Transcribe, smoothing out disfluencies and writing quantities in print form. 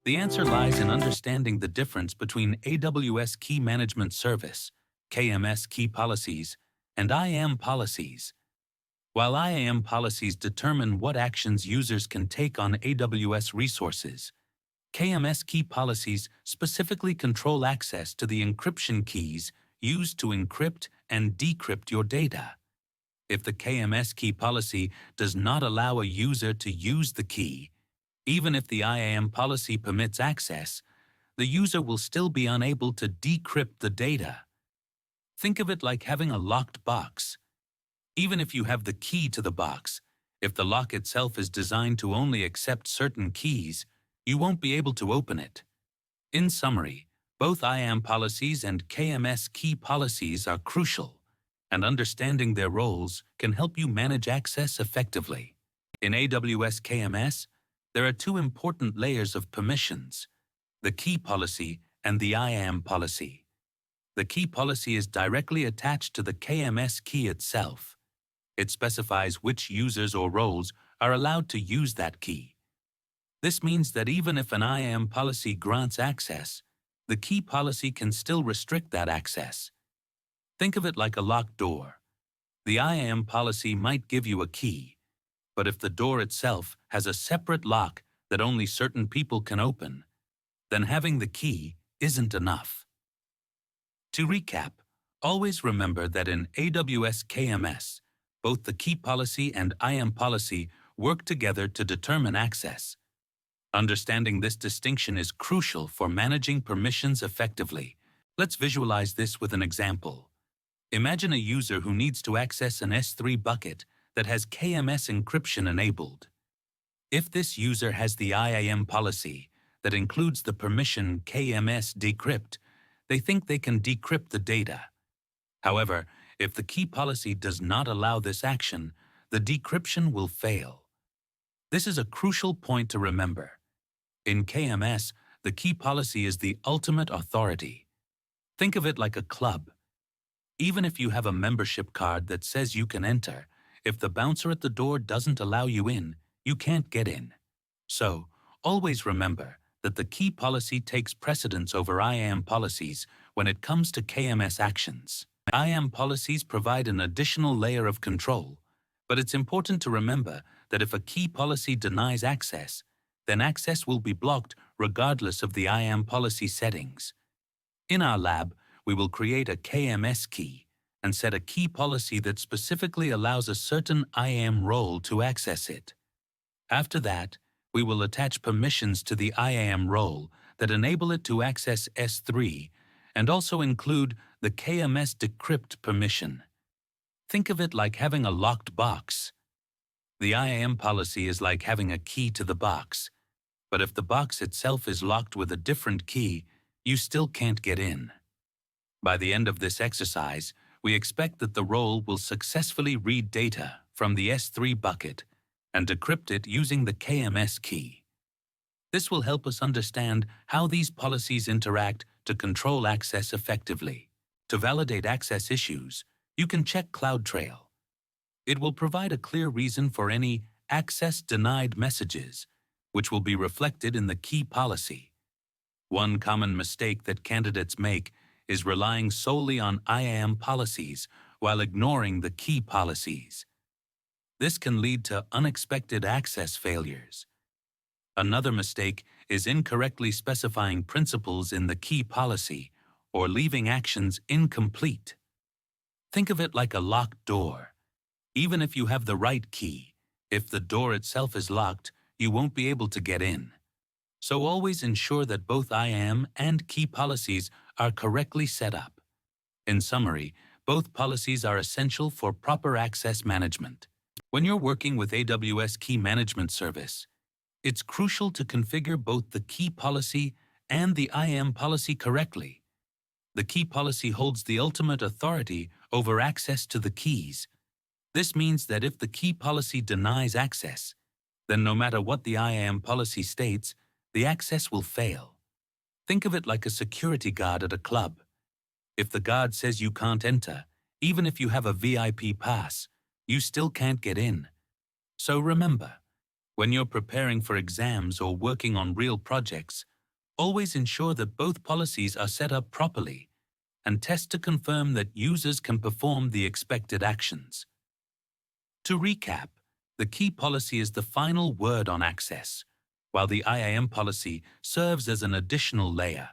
The answer lies in understanding the difference between AWS Key Management Service, KMS key policies, and IAM policies. While IAM policies determine what actions users can take on AWS resources, KMS key policies specifically control access to the encryption keys used to encrypt and decrypt your data. If the KMS key policy does not allow a user to use the key, even if the IAM policy permits access, the user will still be unable to decrypt the data. Think of it like having a locked box. Even if you have the key to the box, if the lock itself is designed to only accept certain keys, you won't be able to open it. In summary, both IAM policies and KMS key policies are crucial, and understanding their roles can help you manage access effectively. In AWS KMS, there are two important layers of permissions: the key policy and the IAM policy. The key policy is directly attached to the KMS key itself. It specifies which users or roles are allowed to use that key. This means that even if an IAM policy grants access, the key policy can still restrict that access. Think of it like a locked door. The IAM policy might give you a key, but if the door itself has a separate lock that only certain people can open, then having the key isn't enough. To recap, always remember that in AWS KMS, both the key policy and IAM policy work together to determine access. Understanding this distinction is crucial for managing permissions effectively. Let's visualize this with an example. Imagine a user who needs to access an S3 bucket that has KMS encryption enabled. If this user has the IAM policy that includes the permission KMS decrypt, they think they can decrypt the data. However, if the key policy does not allow this action, the decryption will fail. This is a crucial point to remember. In KMS, the key policy is the ultimate authority. Think of it like a club. Even if you have a membership card that says you can enter, if the bouncer at the door doesn't allow you in, you can't get in. So, always remember that the key policy takes precedence over IAM policies when it comes to KMS actions. IAM policies provide an additional layer of control, but it's important to remember that if a key policy denies access, then access will be blocked regardless of the IAM policy settings. In our lab, we will create a KMS key and set a key policy that specifically allows a certain IAM role to access it. After that, we will attach permissions to the IAM role that enable it to access S3 and also include the KMS decrypt permission. Think of it like having a locked box. The IAM policy is like having a key to the box, but if the box itself is locked with a different key, you still can't get in. By the end of this exercise, we expect that the role will successfully read data from the S3 bucket and decrypt it using the KMS key. This will help us understand how these policies interact to control access effectively. To validate access issues, you can check CloudTrail. It will provide a clear reason for any access denied messages, which will be reflected in the key policy. One common mistake that candidates make is relying solely on IAM policies while ignoring the key policies. This can lead to unexpected access failures. Another mistake is incorrectly specifying principles in the key policy or leaving actions incomplete. Think of it like a locked door. Even if you have the right key, if the door itself is locked, you won't be able to get in. So always ensure that both IAM and key policies are correctly set up. In summary, both policies are essential for proper access management. When you're working with AWS Key Management Service, it's crucial to configure both the key policy and the IAM policy correctly. The key policy holds the ultimate authority over access to the keys. This means that if the key policy denies access, then no matter what the IAM policy states, the access will fail. Think of it like a security guard at a club. If the guard says you can't enter, even if you have a VIP pass, you still can't get in. So remember, when you're preparing for exams or working on real projects, Always ensure that both policies are set up properly and test to confirm that users can perform the expected actions. To recap, the key policy is the final word on access, while the IAM policy serves as an additional layer.